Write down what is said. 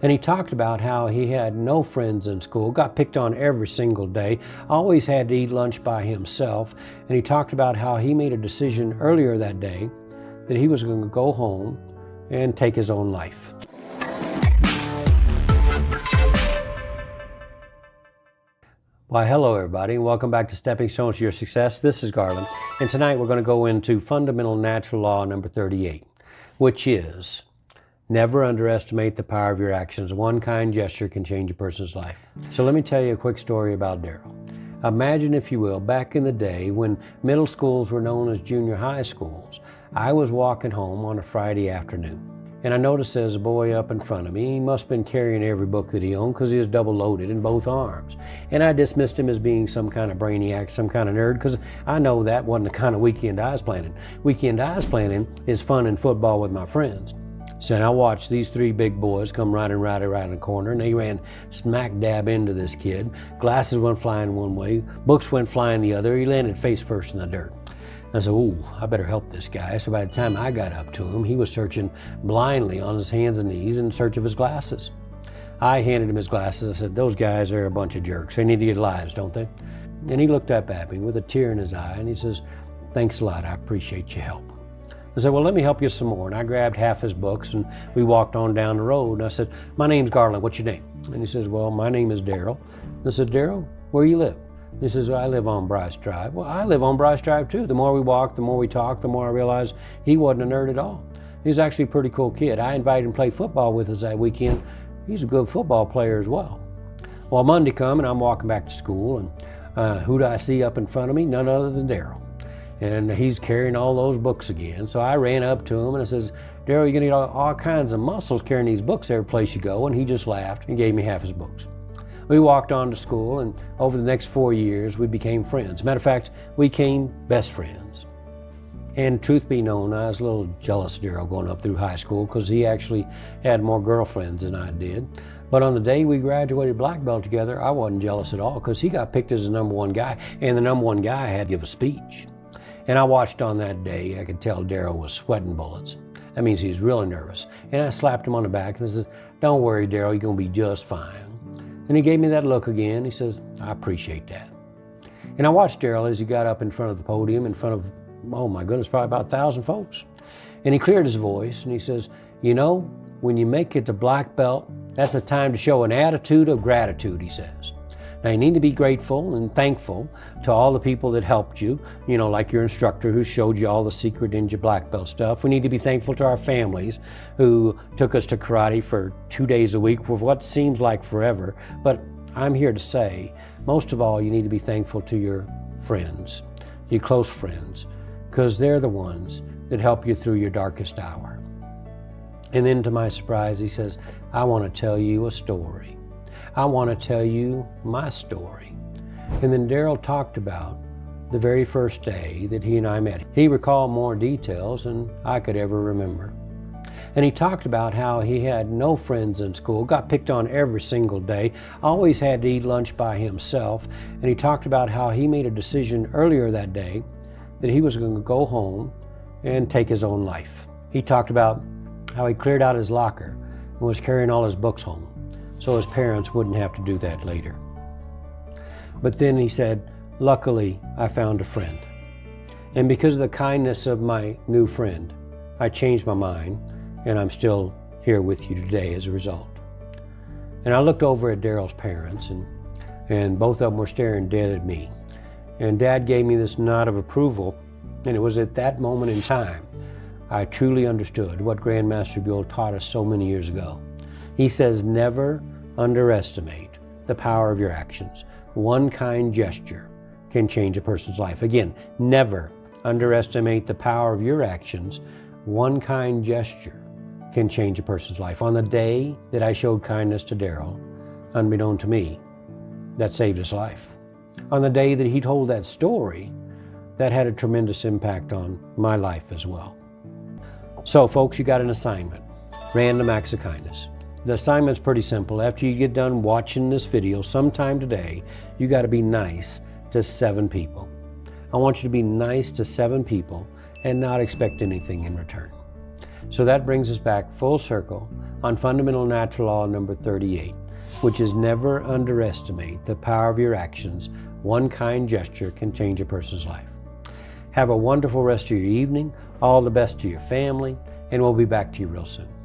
And he talked about how he had no friends in school, got picked on every single day, always had to eat lunch by himself. And he talked about how he made a decision earlier that day that he was going to go home and take his own life. Why, hello everybody, and welcome back to Stepping Stones to Your Success. This is Garland, and tonight we're going to go into fundamental natural law number 38, which is never underestimate the power of your actions. One kind gesture can change a person's life. So let me tell you a quick story about Daryl. Imagine, if you will, back in the day when middle schools were known as junior high schools. I was walking home on a Friday afternoon, and I noticed there's a boy up in front of me. He must have been carrying every book that he owned because he was double loaded in both arms. And I dismissed him as being some kind of brainiac, some kind of nerd, because I know that wasn't the kind of weekend I was planning. Weekend I was planning is fun and football with my friends. So I watched these three big boys come right in the corner, and they ran smack dab into this kid. Glasses went flying one way, books went flying the other. He landed face first in the dirt. I said, ooh, I better help this guy. So by the time I got up to him, he was searching blindly on his hands and knees in search of his glasses. I handed him his glasses. I said, those guys are a bunch of jerks. They need to get lives, don't they? And he looked up at me with a tear in his eye, and he says, thanks a lot. I appreciate your help. I said, well, let me help you some more. And I grabbed half his books, and we walked on down the road. And I said, my name's Garland. What's your name? And he says, well, my name is Daryl. I said, Daryl, where you live? He says, well, I live on Bryce Drive. Well, I live on Bryce Drive too. The more we walked, the more we talked, the more I realized he wasn't a nerd at all. He's actually a pretty cool kid. I invited him to play football with us that weekend. He's a good football player as well. Well, Monday come, and I'm walking back to school, and who do I see up in front of me? None other than Daryl. And he's carrying all those books again. So I ran up to him and I says, Daryl, you're gonna get all kinds of muscles carrying these books every place you go. And he just laughed and gave me half his books. We walked on to school, and over the next 4 years, we became friends. Matter of fact, we became best friends. And truth be known, I was a little jealous of Daryl going up through high school because he actually had more girlfriends than I did. But on the day we graduated black belt together, I wasn't jealous at all because he got picked as the number one guy, and the number one guy had to give a speech. And I watched on that day, I could tell Daryl was sweating bullets. That means he was really nervous. And I slapped him on the back and I said, don't worry, Daryl, you're gonna be just fine. And he gave me that look again. He says, I appreciate that. And I watched Daryl as he got up in front of the podium in front of, oh my goodness, probably about 1,000 folks. And he cleared his voice and he says, you know, when you make it to black belt, that's a time to show an attitude of gratitude, he says. Now, you need to be grateful and thankful to all the people that helped you, you know, like your instructor who showed you all the secret ninja black belt stuff. We need to be thankful to our families who took us to karate for 2 days a week for what seems like forever. But I'm here to say, most of all, you need to be thankful to your friends, your close friends, because they're the ones that help you through your darkest hour. And then to my surprise, he says, I want to tell you a story. I want to tell you my story. And then Daryl talked about the very first day that he and I met. He recalled more details than I could ever remember. And he talked about how he had no friends in school, got picked on every single day, always had to eat lunch by himself. And he talked about how he made a decision earlier that day that he was going to go home and take his own life. He talked about how he cleared out his locker and was carrying all his books home, so his parents wouldn't have to do that later. But then he said, luckily, I found a friend. And because of the kindness of my new friend, I changed my mind, and I'm still here with you today as a result. And I looked over at Daryl's parents, and both of them were staring dead at me. And Dad gave me this nod of approval, and it was at that moment in time I truly understood what Grandmaster Buell taught us so many years ago. He says, never underestimate the power of your actions. One kind gesture can change a person's life. Again, never underestimate the power of your actions. One kind gesture can change a person's life. On the day that I showed kindness to Daryl, unbeknown to me, that saved his life. On the day that he told that story, that had a tremendous impact on my life as well. So folks, you got an assignment, random acts of kindness. The assignment's pretty simple. After you get done watching this video sometime today, you got to be nice to 7 people. I want you to be nice to 7 people and not expect anything in return. So that brings us back full circle on fundamental natural law number 38, which is never underestimate the power of your actions. One kind gesture can change a person's life. Have a wonderful rest of your evening. All the best to your family, and we'll be back to you real soon.